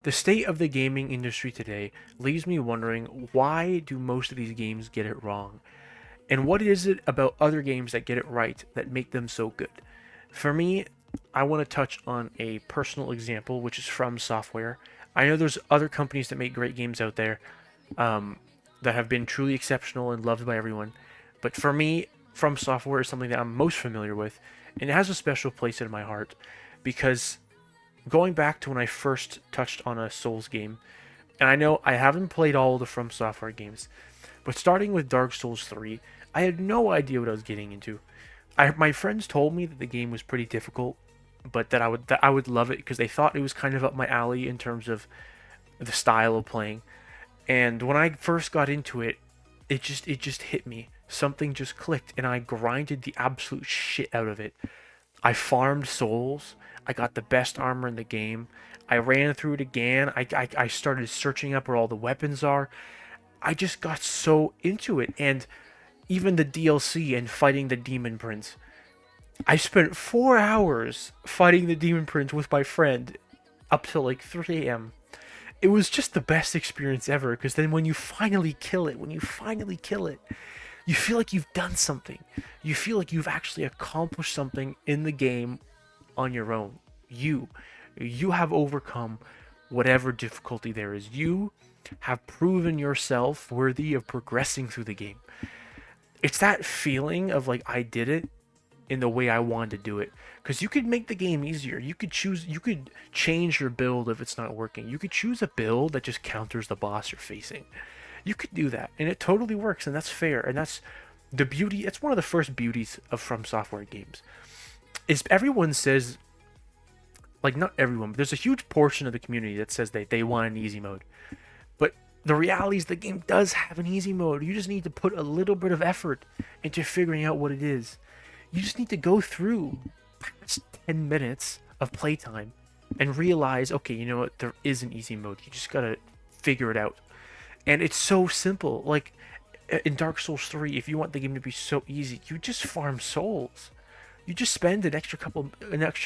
The state of the gaming industry today leaves me wondering, why do most of these games get it wrong? And what is it about other games that get it right that make them so good? For me, I want to touch on a personal example, which is From Software. I know there's other companies that make great games out there, um, that have been truly exceptional and loved by everyone. But for me, From Software is something that I'm most familiar with, and it has a special place in my heart because going back to when I first touched on a Souls game, and I know I haven't played all of the From Software games, but starting with Dark Souls 3, I had no idea what I was getting into. My friends told me that the game was pretty difficult, but that I would love it because they thought it was kind of up my alley in terms of the style of playing. And when I first got into it, it just hit me. Something just clicked, and I grinded the absolute shit out of it. I farmed souls. I got the best armor in the game. I ran through it again. I started searching up where all the weapons are. I just got so into it. And even the DLC and fighting the Demon Prince. I spent 4 hours fighting the Demon Prince with my friend up till like 3 a.m. It was just the best experience ever because then when you finally kill it, you feel like you've done something. You feel like you've actually accomplished something in the game on your own. You, you have overcome whatever difficulty there is. You have proven yourself worthy of progressing through the game. It's that feeling of like I did it in the way I wanted to do it. Because you could make the game easier. You could change your build if it's not working. You could choose a build that just counters the boss you're facing. You could do that, and it totally works, and that's fair, and that's the beauty. It's one of the first beauties of From Software games. Is everyone says, like, not everyone, but there's a huge portion of the community that says they want an easy mode. But the reality is the game does have an easy mode. You just need to put a little bit of effort into figuring out what it is. You just need to go through past 10 minutes of playtime and realize, okay, you know what, there is an easy mode. You just gotta figure it out. And it's so simple. Like in Dark Souls 3, if you want the game to be so easy, you just farm souls. You just spend an extra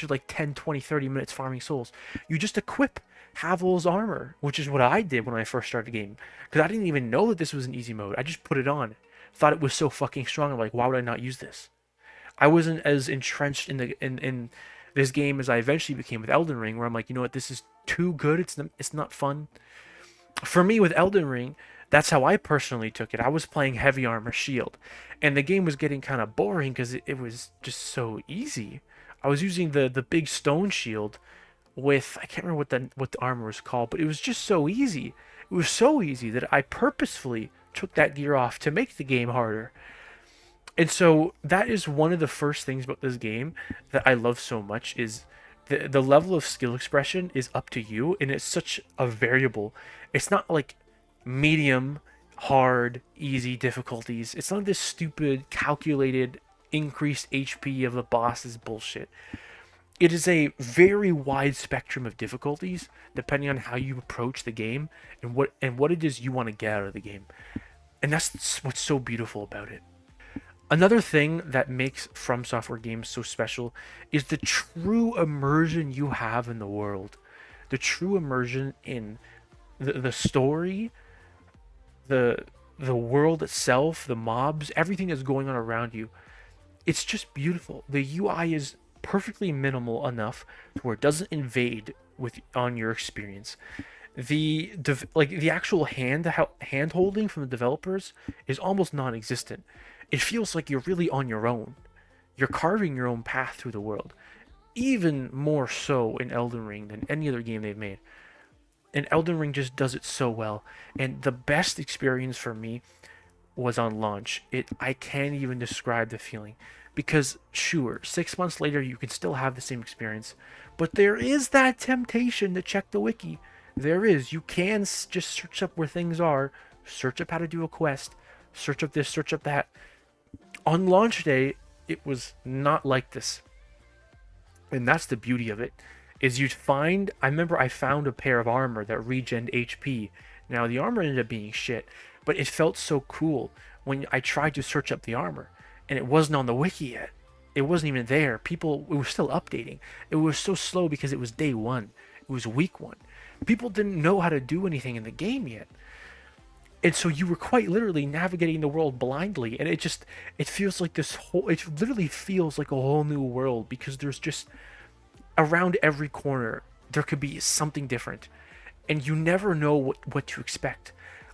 like 10, 20, 30 minutes farming souls. You just equip Havel's armor, which is what I did when I first started the game. Because I didn't even know that this was an easy mode. I just put it on. Thought it was so fucking strong. I'm like, why would I not use this? I wasn't as entrenched in this game as I eventually became with Elden Ring, where I'm like, you know what, this is too good. It's not fun. For me with Elden Ring, that's how I personally took it. I was playing heavy armor shield, and the game was getting kind of boring because it was just so easy. I was using the big stone shield with, I can't remember what the armor was called, but it was just so easy. It was so easy that I purposefully took that gear off to make the game harder. And so that is one of the first things about this game that I love so much is the level of skill expression is up to you, and it's such a variable. It's not like medium, hard, easy difficulties. It's not this stupid calculated increased HP of the boss's bullshit. It is a very wide spectrum of difficulties depending on how you approach the game and what it is you want to get out of the game. And that's what's so beautiful about it. Another thing that makes From Software games so special is the true immersion you have in the world. The true immersion in the story, the the world itself, the mobs, everything that's going on around you. It's just beautiful. The UI is perfectly minimal enough to where it doesn't invade with on your experience. The actual hand holding from the developers is almost non-existent. It feels like you're really on your own. You're carving your own path through the world, even more so in Elden Ring than any other game they've made. And Elden Ring just does it so well. And the best experience for me was on launch. I can't even describe the feeling because sure, 6 months later you can still have the same experience, but there is that temptation to check the wiki. There is. You can just search up where things are, search up how to do a quest, search up this, search up that. On launch day, it was not like this, and that's the beauty of it. Is you'd find. I remember I found a pair of armor that regen HP. Now the armor ended up being shit, but it felt so cool when I tried to search up the armor, and it wasn't on the wiki yet. It wasn't even there. People, it was still updating. It was so slow because it was day one. It was week one. People didn't know how to do anything in the game yet. And so you were quite literally navigating the world blindly, and it feels like this whole it literally feels like a whole new world, because there's just around every corner there could be something different, and you never know what to expect.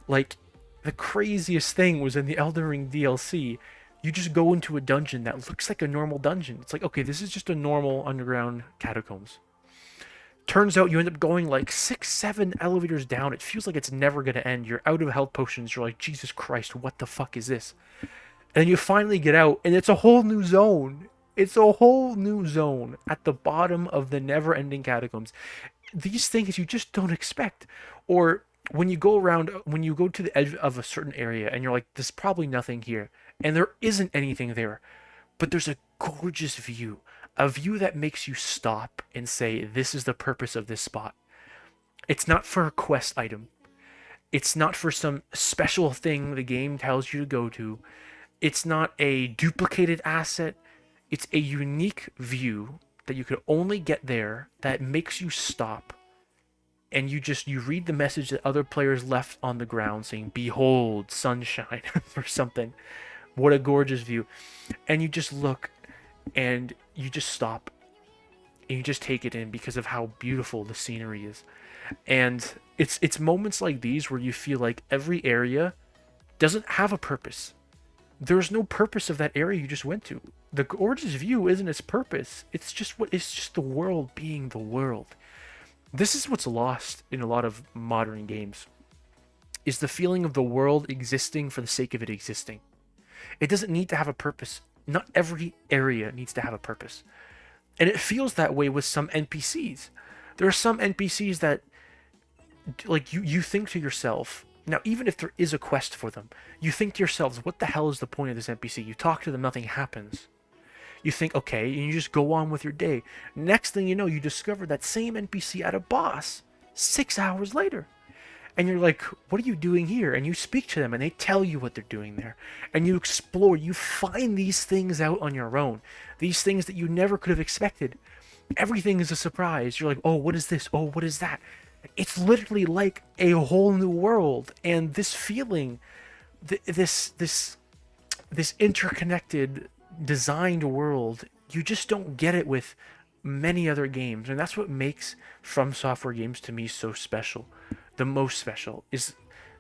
Like, the craziest thing was in the Elden Ring DLC. You just go into a dungeon that looks like a normal dungeon. It's like, okay, this is just a normal underground catacombs. Turns out you end up going like 6, 7 elevators down. It feels like it's never gonna end. You're out of health potions. You're like, Jesus Christ, what the fuck is this? And you finally get out, and it's a whole new zone. It's a whole new zone at the bottom of the never-ending catacombs. These things you just don't expect. Or when you go around, when you go to the edge of a certain area, and you're like, there's probably nothing here, and there isn't anything there, but there's a gorgeous view, a view that makes you stop and say, this is the purpose of this spot. It's not for a quest item. It's not for some special thing the game tells you to go to. It's not a duplicated asset. It's a unique view that you could only get there, that makes you stop, and you read the message that other players left on the ground saying, behold sunshine, or something. What a gorgeous view. And you just look, and you just stop, and you just take it in because of how beautiful the scenery is. And it's moments like these where you feel like every area doesn't have a purpose. There's no purpose of that area you just went to. The gorgeous view isn't its purpose. It's just the world being the world. This is what's lost in a lot of modern games, is the feeling of the world existing for the sake of it existing. It doesn't need to have a purpose. Not every area needs to have a purpose. And it feels that way with some NPCs. There are some NPCs that, like, you think to yourself, now, even if there is a quest for them, you think to yourselves, what the hell is the point of this NPC? You talk to them, nothing happens. You think, okay, and you just go on with your day. Next thing you know, you discover that same NPC at a boss 6 hours later. And you're like, what are you doing here? And you speak to them, and they tell you what they're doing there. And you explore, you find these things out on your own. These things that you never could have expected. Everything is a surprise. You're like, oh, what is this? Oh, what is that? It's literally like a whole new world. And this feeling, this interconnected, designed world, you just don't get it with many other games. And that's what makes From Software games to me so special. The most special is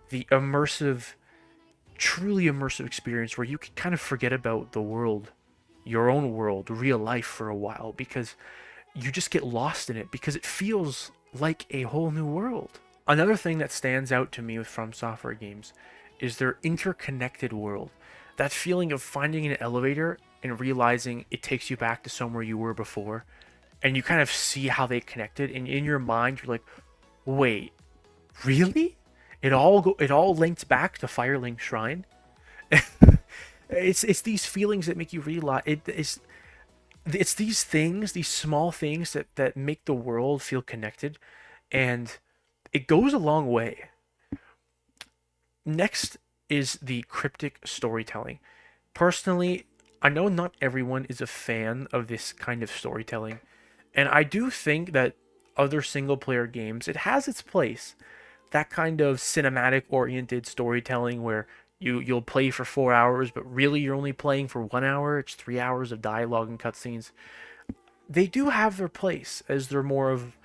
the immersive, truly immersive experience where you can kind of forget about the world, your own world, real life for a while, because you just get lost in it, because it feels like a whole new world. Another thing that stands out to me with From Software games is their interconnected world. That feeling of finding an elevator and realizing it takes you back to somewhere you were before, and you kind of see how they connected, and in your mind you're like, wait, really? It all linked back to Firelink Shrine? It's these feelings that make you realize it's these things, these small things that make the world feel connected, and it goes a long way. Next is the cryptic storytelling. Personally, I know not everyone is a fan of this kind of storytelling, and I do think that other single player games, it has its place. That kind of cinematic oriented storytelling where you'll play for 4 hours, but really you're only playing for 1 hour. It's 3 hours of dialogue and cutscenes. They do have their place, as they're more of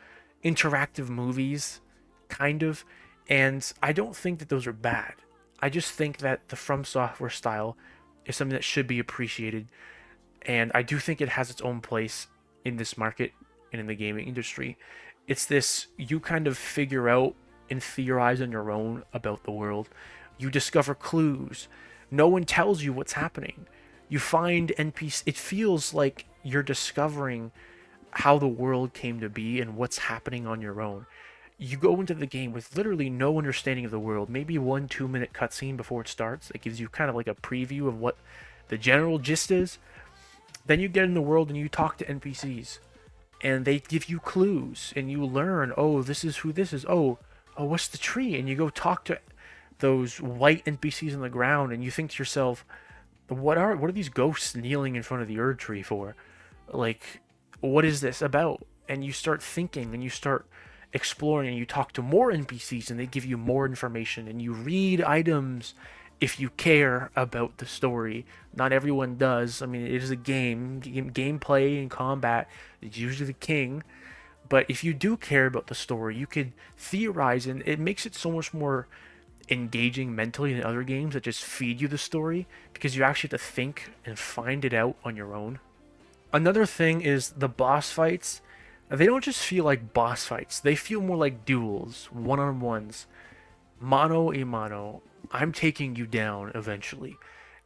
interactive movies, kind of. And I don't think that those are bad. I just think that the From Software style is something that should be appreciated. And I do think it has its own place in this market and in the gaming industry. It's this, you kind of figure out and theorize on your own about the world. You discover clues. No one tells you what's happening. You find NPC. It feels like you're discovering how the world came to be and what's happening on your own. You go into the game with literally no understanding of the world. Maybe 1-2 minute cutscene before it starts. It gives you kind of like a preview of what the general gist is. Then you get in the world and you talk to NPCs. And they give you clues. And you learn, oh, this is who this is. Oh, what's the tree? And you go talk to those white NPCs on the ground, and you think to yourself, what are these ghosts kneeling in front of the Erd tree for? Like, what is this about? And you start thinking, and you start exploring and you talk to more NPCs and they give you more information and you read items if you care about the story. Not everyone does. I mean, it is a gameplay and combat is usually the king. But if you do care about the story, you could theorize, and it makes it so much more engaging mentally than other games that just feed you the story because you actually have to think and find it out on your own. Another thing is the boss fights. They don't just feel like boss fights, they feel more like duels, one on ones, mano a mano. I'm taking you down eventually.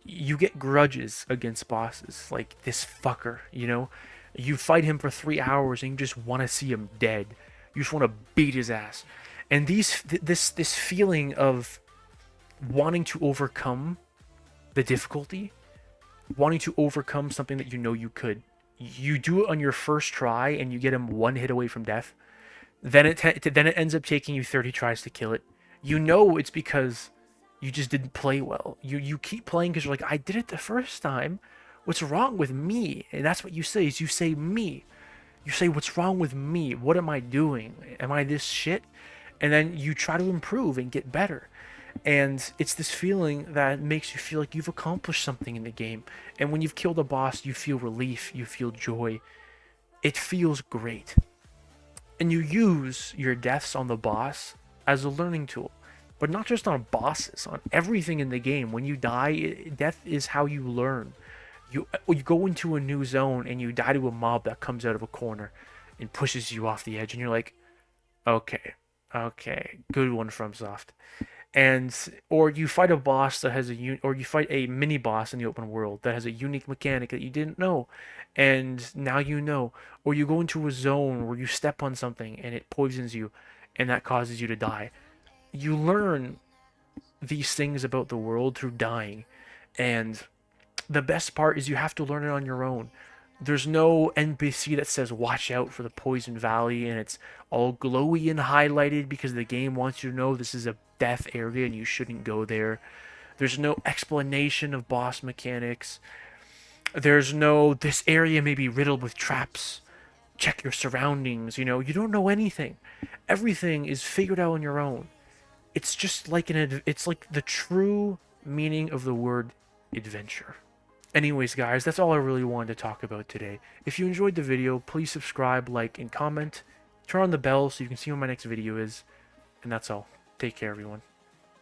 You get grudges against bosses, like this fucker, you know? You fight him for 3 hours and you just want to see him dead. You just want to beat his ass. And this feeling of wanting to overcome the difficulty, wanting to overcome something that you know you could. You do it on your first try and you get him one hit away from death. Then it ends up taking you 30 tries to kill it. You know it's because you just didn't play well. You keep playing because you're like, I did it the first time. What's wrong with me? And that's what you say, is you say me. You say, what's wrong with me? What am I doing? Am I this shit? And then you try to improve and get better. And it's this feeling that makes you feel like you've accomplished something in the game. And when you've killed a boss, you feel relief, you feel joy. It feels great. And you use your deaths on the boss as a learning tool. But not just on bosses, on everything in the game. When you die, death is how you learn. You go into a new zone and you die to a mob that comes out of a corner and pushes you off the edge, and you're like, okay, okay, good one, FromSoft. And or you fight a boss that has or you fight a mini boss in the open world that has a unique mechanic that you didn't know, and now you know. Or you go into a zone where you step on something and it poisons you, and that causes you to die. You learn these things about the world through dying, and the best part is you have to learn it on your own. There's no NPC that says watch out for the Poison Valley and it's all glowy and highlighted because the game wants you to know this is a death area and you shouldn't go there. There's no explanation of boss mechanics. There's no, this area may be riddled with traps. Check your surroundings, you know, you don't know anything. Everything is figured out on your own. It's just like it's like the true meaning of the word adventure. Anyways, guys, that's all I really wanted to talk about today. If you enjoyed the video, please subscribe, like, and comment. Turn on the bell so you can see when my next video is. And that's all. Take care, everyone.